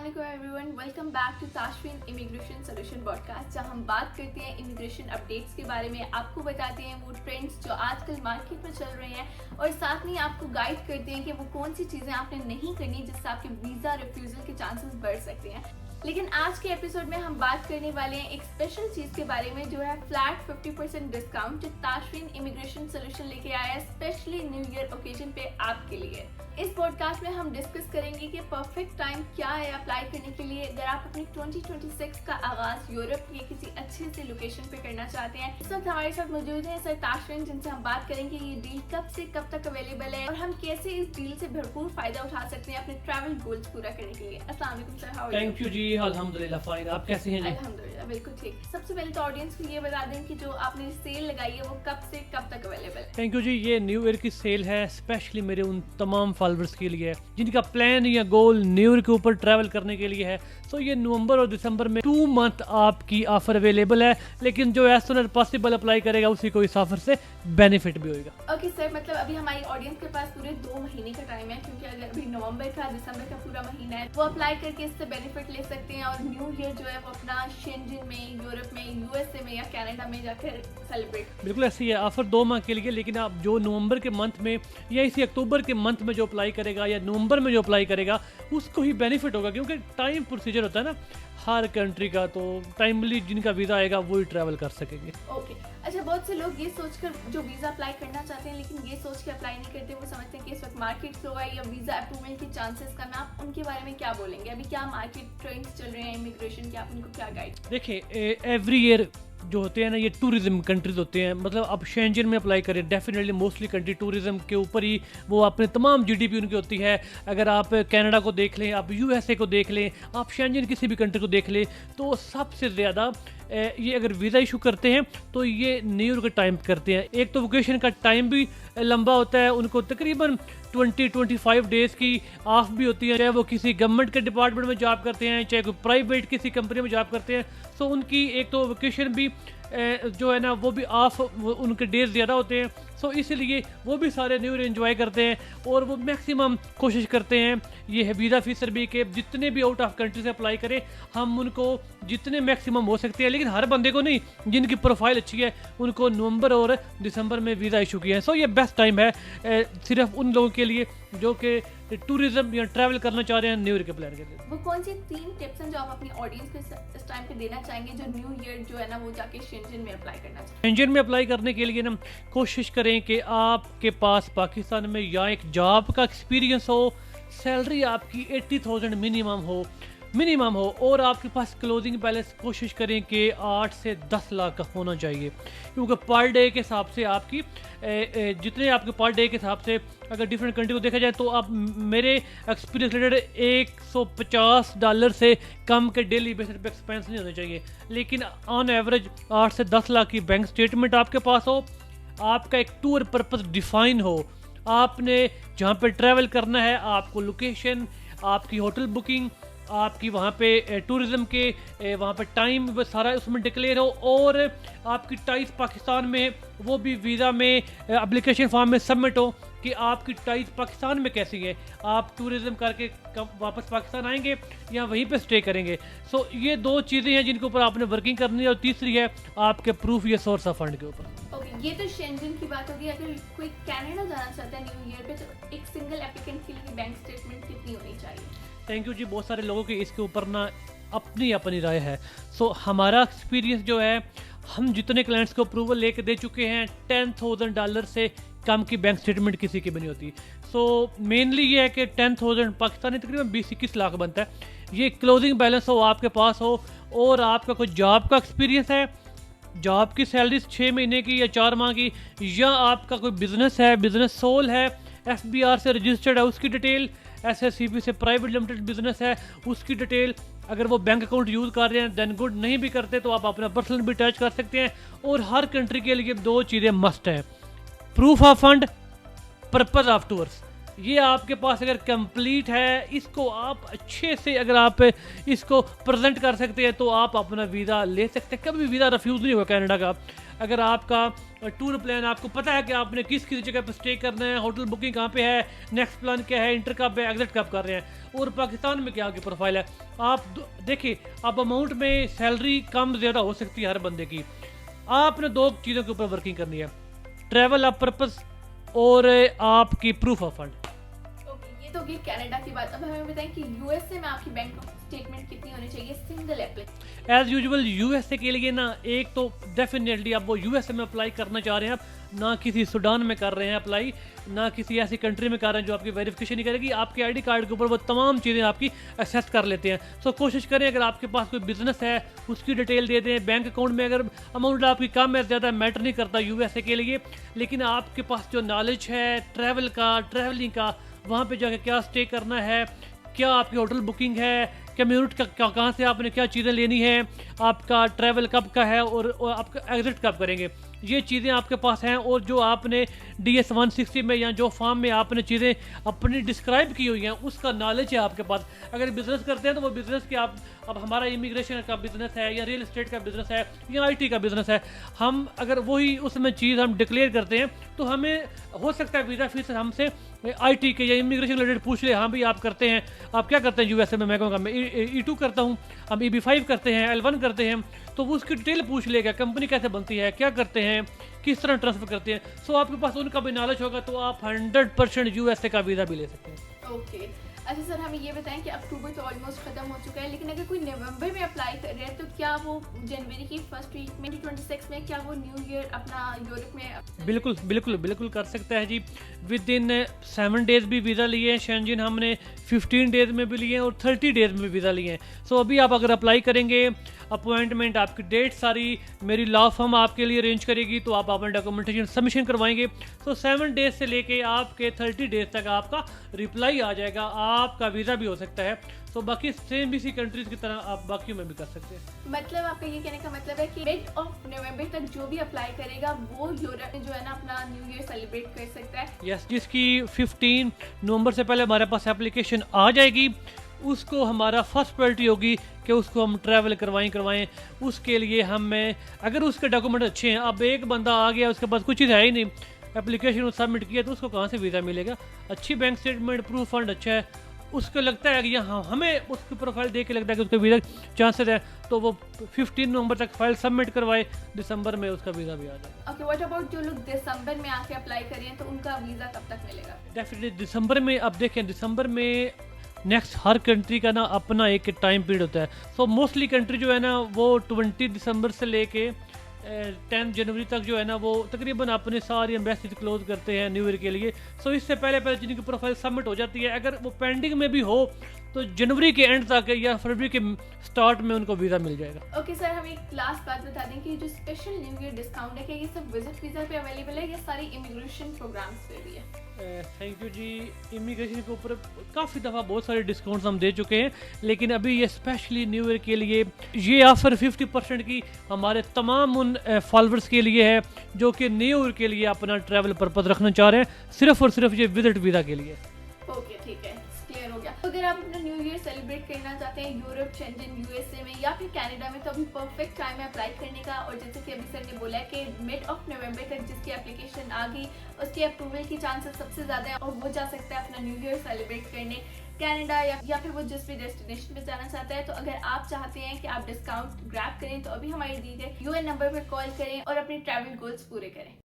अस्सलाम everyone, welcome back to Tashfeen immigration solution podcast, जहां हम बात करते हैं इमिग्रेशन अपडेट्स के बारे में। आपको बताते हैं वो ट्रेंड्स जो आजकल मार्केट में चल रहे हैं और साथ में आपको गाइड करते हैं कि वो कौन सी चीज़ें आपने नहीं करनी जिससे आपके वीज़ा रिफ्यूज़ल के चांसेस बढ़ सकते हैं। लेकिन आज के एपिसोड में हम बात करने वाले हैं एक स्पेशल चीज़ के बारे में जो है फ्लैट 50% डिस्काउंट जो ताशफीन इमिग्रेशन सोल्यूशन लेके आया है स्पेशली न्यू ईयर ओकेजन पे आपके लिए। इस पॉडकास्ट में हम डिस्कस करेंगे कि परफेक्ट टाइम क्या है अप्लाई करने के लिए अगर आप अपनी 2026 का आगाज यूरोप के किसी अच्छे से लोकेशन पे करना चाहते हैं। इस वक्त हमारे साथ मौजूद है सर ताशफीन, जिनसे हम बात करेंगे ये डील कब से कब तक अवेलेबल है और हम कैसे इस डील से भरपूर फायदा उठा सकते हैं अपने ट्रैवल गोल्स पूरा करने के लिए। अस्सलाम वालेकुम sir, how are you? Thank you जी, अल्हम्दुलिल्लाह फाइन। आप कैसे हैं जी? अल्हम्दुलिल्लाह बिल्कुल ठीक। सबसे पहले तो ऑडियंस को ये बता दें कि जो आपने सेल लगाई है वो कब से कब तक अवेलेबल है। थैंक यू जी। ये न्यू ईयर की सेल है स्पेशली मेरे उन तमाम फॉलोअर्स के लिए जिनका प्लान या गोल न्यू ईयर के ऊपर ट्रैवल करने के लिए है। तो ये नवंबर और दिसंबर में 2 मंथ आपकी ऑफर अवेलेबल है, लेकिन जो as soon as possible apply करेगा उसी को इस ऑफर से बेनिफिट भी होगा। ओके सर, मतलब अभी हमारी ऑडियंस के पास पूरे 2 महीने का टाइम है, क्योंकि अगर अभी नवंबर का दिसंबर का पूरा महीना है वो अप्लाई करके इससे बेनिफिट ले सकते हैं और न्यू ईयर जो है वो अपना शेंजन में, यूरोप में, यूएसए में या कनाडा में जाकर सेलिब्रेट। बिल्कुल ऐसी है ऑफर 2 माह के लिए, लेकिन आप जो नवंबर के मंथ में या इसी अक्टूबर के मंथ में जो अप्लाई करेगा या नवंबर में जो अप्लाई करेगा उसको ही बेनिफिट होगा, क्योंकि टाइम प्रोसीजर होता है ना हर कंट्री का, तो टाइमली जिनका वीज़ा आएगा वो ही ट्रैवल कर सकेंगे। ओके अच्छा, बहुत से लोग ये सोचकर जो वीज़ा अप्लाई करना चाहते हैं लेकिन ये सोच के अप्लाई नहीं करते, वो समझते हैं कि इस वक्त मार्केट स्लो है या वीज़ा अप्रूवल के चांसेस कम है। आप उनके बारे में क्या बोलेंगे? अभी क्या मार्केट ट्रेंड्स चल रहे हैं इमिग्रेशन के, आप उनको क्या गाइड? देखिए एवरी ईयर जो होते हैं ना ये टूरिज्म कंट्रीज होते हैं, मतलब आप शेंजन में अप्लाई करें डेफिनेटली मोस्टली कंट्री टूरिज्म के ऊपर ही वो अपने तमाम जीडीपी उनकी होती है। अगर आप कनाडा को देख लें, आप यूएसए को देख लें, आप शेंजन किसी भी कंट्री को देख लें, तो सबसे ज़्यादा ये अगर वीज़ा इशू करते हैं तो ये न्यू ईयर का टाइम करते हैं। एक तो वोकेशन का टाइम भी लंबा होता है, उनको तकरीबन 20-25 डेज़ की ऑफ भी होती है, चाहे वो किसी गवर्नमेंट के डिपार्टमेंट में जॉब करते हैं, चाहे कोई प्राइवेट किसी कंपनी में जॉब करते हैं। सो उनकी एक तो वोकेशन भी जो है ना वो भी ऑफ, उनके डेज ज़्यादा होते हैं। सो इसलिए वो भी सारे न्यू ईयर एंजॉय करते हैं और वो मैक्सिमम कोशिश करते हैं ये है वीज़ा फीसर भी के जितने भी आउट ऑफ कंट्री से अप्लाई करें हम उनको जितने मैक्सिमम हो सकते हैं, लेकिन हर बंदे को नहीं, जिनकी प्रोफाइल अच्छी है उनको नवंबर और दिसंबर में वीज़ा इशू किया है। सो ये बेस्ट टाइम है सिर्फ उन लोगों के लिए जो कि टूरिज्म या ट्रैवल करना चाह रहे हैं न्यू ईयर के प्लान के लिए। वो कौन सी 3 टिप्स हैं जो आप अपनी ऑडियंस को इस टाइम पे देना चाहेंगे जो न्यू ईयर जो है ना वो जाके शेंजन में अप्लाई करना चाहिए? शेंजन में अप्लाई करने के लिए ना कोशिश करें कि आपके पास पाकिस्तान में या एक जॉब का एक्सपीरियंस हो, सैलरी आपकी 80,000 मिनिमम हो और आपके पास क्लोजिंग बैलेंस कोशिश करें कि 8 से 10 लाख का होना चाहिए, क्योंकि पर डे के हिसाब से आपकी जितने आपके पर डे के हिसाब से अगर डिफरेंट कंट्री को देखा जाए तो आप मेरे एक्सपीरियंस रिलेटेड $150 से कम के डेली बेसिस पे एक्सपेंस नहीं होने चाहिए, लेकिन ऑन एवरेज 8 से 10 लाख की बैंक स्टेटमेंट आपके पास हो, आपका एक टूर पर्पस डिफाइन हो, आपने जहाँ पे ट्रैवल करना है आपको लोकेशन, आपकी होटल बुकिंग, आपकी वहाँ पे टूरिज़्म के वहाँ पे टाइम सारा उसमें डिक्लेयर हो और आपकी टाइज पाकिस्तान में वो भी वीज़ा में एप्लीकेशन फॉर्म में सबमिट हो कि आपकी टाइज पाकिस्तान में कैसी है, आप टूरिज़्म करके कब वापस पाकिस्तान आएंगे या वहीं पे स्टे करेंगे। सो ये 2 चीज़ें हैं जिनके ऊपर आपने वर्किंग करनी है और तीसरी है आपके प्रूफ या सोर्स ऑफ फंड के ऊपर। ओके, ये तो शेंजन की बात होगी। अगर कोई कनाडा जाना चाहता है न्यू ईयर पे तो एक सिंगल एप्लीकेंट के लिए बैंक स्टेटमेंट कितनी होनी चाहिए? थैंक यू जी। बहुत सारे लोगों की इसके ऊपर ना अपनी राय है। सो हमारा एक्सपीरियंस जो है, हम जितने क्लाइंट्स को अप्रूवल लेके दे चुके हैं $10,000 से कम की बैंक स्टेटमेंट किसी की भी नहीं होती। सो मेनली ये है कि 10,000 पाकिस्तानी तकरीबन 20-21 लाख बनता है। ये क्लोजिंग बैलेंस हो आपके पास हो और आपका कोई जॉब का एक्सपीरियंस है, जॉब की सैलरी 6 महीने की या 4 माह की, या आपका कोई बिजनेस है, बिजनेस सोल है, FBR से रजिस्टर्ड है उसकी डिटेल, SSCP से प्राइवेट लिमिटेड बिजनेस है उसकी डिटेल, अगर वो बैंक अकाउंट यूज़ कर रहे हैं देन गुड, नहीं भी करते तो आप अपना पर्सनल भी अटैच कर सकते हैं। और हर कंट्री के लिए 2 चीज़ें मस्ट हैं, proof of fund, purpose of tours. ये आपके पास अगर कंप्लीट है, इसको आप अच्छे से अगर आप इसको प्रेजेंट कर सकते हैं तो आप अपना वीज़ा ले सकते हैं। कभी भी वीज़ा रिफ्यूज़ नहीं होगा कनाडा का। अगर आपका टूर प्लान, आपको पता है कि आपने किस किस जगह पर स्टे करना है, होटल बुकिंग कहाँ पे है, नेक्स्ट प्लान क्या है, इंटर कब है, एग्जिट कब कर रहे हैं, और पाकिस्तान में क्या आपकी प्रोफाइल है, आप देखिए आप अमाउंट में सैलरी कम ज़्यादा हो सकती है हर बंदे की। आपने 2 चीज़ों के ऊपर वर्किंग करनी है, ट्रैवल ऑफ पर्पस और आपकी प्रूफ ऑफ फंड। ओके, ये तो होगी कनाडा की बात। अब हमें बताएं कि यूएसए में आपकी बैंक स्टेटमेंट कितनी होनी चाहिए single application? As usual USA के लिए ना, एक तो डेफिनेटली आप वो यूएसए में अप्लाई करना चाह रहे हैं, आप ना किसी सूडान में कर रहे हैं अप्लाई, ना किसी ऐसी कंट्री में कर रहे हैं जो आपकी वेरिफिकेशन नहीं करेगी, आपके आईडी कार्ड के ऊपर वो तमाम चीज़ें आपकी एक्सेस कर लेते हैं। सो कोशिश करें अगर आपके पास कोई बिजनेस है उसकी डिटेल दे दें। बैंक अकाउंट में अगर अमाउंट आपकी कम है, ज़्यादा मैटर नहीं करता यूएसए के लिए, लेकिन आपके पास जो नॉलेज है ट्रैवल का, ट्रैवलिंग का, वहाँ पर जाकर क्या स्टे करना है, क्या आपकी होटल बुकिंग है, कम्यूनिट का कहाँ से आपने क्या चीज़ें लेनी है, आपका ट्रैवल कब का है और आपका एग्जिट कब करेंगे, ये चीज़ें आपके पास हैं। और जो आपने DS 160 में या जो फॉर्म में आपने चीज़ें अपनी डिस्क्राइब की हुई हैं उसका नॉलेज है आपके पास। अगर बिज़नेस करते हैं तो वो बिज़नेस के आप, अब हमारा इमिग्रेशन का बिज़नेस है या रियल एस्टेट का बिज़नेस है या IT का बिज़नेस है, हम अगर वही उसमें चीज़ हम डिक्लेयर करते हैं तो हमें हो सकता है वीज़ा फीस हमसे IT के या इमिग्रेशन रिलेटेड पूछ ले, हाँ भाई आप करते हैं, आप क्या करते हैं यूएसए में, मैं कहूँगा मैं E2 करता हूँ, हम EB5 करते हैं, L1 करते हैं, तो वो उसकी डिटेल पूछ लेगा, कंपनी कैसे बनती है, क्या करते हैं, किस तरह ट्रांसफर करते हैं। सो आपके पास उनका भी नॉलेज होगा तो आप 100% यूएसए का वीज़ा भी ले सकते हैं। ओके, अच्छा सर हमें ये बताएं कि अक्टूबर तो ऑलमोस्ट खत्म हो चुका है, लेकिन अगर कोई नवंबर में अप्लाई कर रहे हैं तो क्या वो जनवरी की फर्स्ट वीक में 26 में क्या वो न्यू ईयर अपना यूरोप में? बिल्कुल बिल्कुल बिल्कुल कर सकता है जी। विद इन 7 डेज़ भी वीज़ा लिए हैं शेंजन, हमने 15 डेज़ में भी लिए हैं और 30 डेज़ में वीज़ा लिए हैं। सो अभी आप अगर अप्लाई करेंगे, अपॉइंटमेंट आपकी डेट सारी मेरी लॉ फर्म आपके लिए अरेंज करेगी, तो आप अपना डॉक्यूमेंटेशन सबमिशन करवाएंगे, तो 7 डेज़ से लेके आपके 30 डेज़ तक आपका रिप्लाई आ जाएगा, आपका वीज़ा भी हो सकता है। तो बाकी सेम इसी कंट्रीज की तरह आप बाकियों में भी कर सकते हैं। मतलब आपका ये कहने का मतलब है कि मिड ऑफ नवंबर तक जो भी अप्लाई करेगा वो यूरोप में जो है ना अपना न्यू ईयर सेलिब्रेट कर सकता है। यस, जिसकी 15 नवंबर से पहले हमारे पास एप्लीकेशन आ जाएगी उसको हमारा फर्स्ट प्रायोरिटी होगी कि उसको हम ट्रैवल करवाएं। उसके लिए हमें अगर उसके डॉक्यूमेंट अच्छे हैं, अब एक बंदा आ गया उसके पास कुछ चीज़ है ही नहीं, एप्लीकेशन सबमिट किया तो उसको कहाँ से वीज़ा मिलेगा। अच्छी बैंक स्टेटमेंट, प्रूफ फंड अच्छा है, उसको लगता है कि यहाँ हमें उसकी प्रोफाइल देख के लगता है कि उसका वीज़ा चांसेस है, तो वो 15 नवंबर तक फाइल सबमिट करवाए, दिसंबर में उसका वीज़ा भी आ जाएगा। ओके, व्हाट अबाउट जो लोग दिसंबर में आके अप्लाई करें तो उनका वीज़ा कब तक मिलेगा? डेफिनेटली दिसंबर में। अब देखें दिसंबर में नेक्स्ट हर कंट्री का ना अपना एक टाइम पीरियड होता है। सो मोस्टली कंट्री जो है ना वो 20 दिसंबर से लेके 10 जनवरी तक जो है ना वो तकरीबन अपने सारी एम्बेसी क्लोज करते हैं न्यू ईयर के लिए। सो इससे पहले जिनकी प्रोफाइल सबमिट हो जाती है, अगर वो पेंडिंग में भी हो तो जनवरी के एंड तक या फरवरी के स्टार्ट में उनको वीज़ा मिल जाएगा। ओके सर, हमें एक लास्ट बात बता दें कि जो स्पेशल न्यू ईयर डिस्काउंट है, क्या ये सब विजिट वीज़ा पे अवेलेबल है या सारी इमिग्रेशन प्रोग्राम्स पे भी है? Thank you ji. इमिग्रेशन के ऊपर काफ़ी दफ़ा बहुत सारे डिस्काउंट्स हम दे चुके हैं, लेकिन अभी ये स्पेशली न्यू ईयर के लिए ये ऑफ़र 50% की हमारे तमाम उन फॉलोअर्स के लिए है जो कि न्यू ईयर के लिए अपना ट्रैवल पर्पज़ रखना चाह रहे हैं, सिर्फ और सिर्फ ये विजिट वीज़ा के लिए। ओके ठीक है, क्लियर हो गया। तो अगर आप अपना न्यू ईयर सेलिब्रेट करना चाहते हैं यूरोप, शेंजन, यूएसए में या फिर कनाडा में, तो अभी परफेक्ट टाइम है अप्लाई करने का। और जैसे कि अभी सर ने बोला है कि मिड ऑफ नवंबर तक जिसकी एप्लीकेशन आ गई उसकी अप्रूवल की चांसेस सबसे ज़्यादा है और वो जा सकता है अपना न्यू ईयर सेलिब्रेट करने कनाडा या फिर वो जिस भी डेस्टिनेशन पे जाना चाहता है। तो अगर आप चाहते हैं कि आप डिस्काउंट ग्रैब करें तो अभी हमारे दी गए UN नंबर पर कॉल करें और अपने ट्रैवल गोल्स पूरे करें।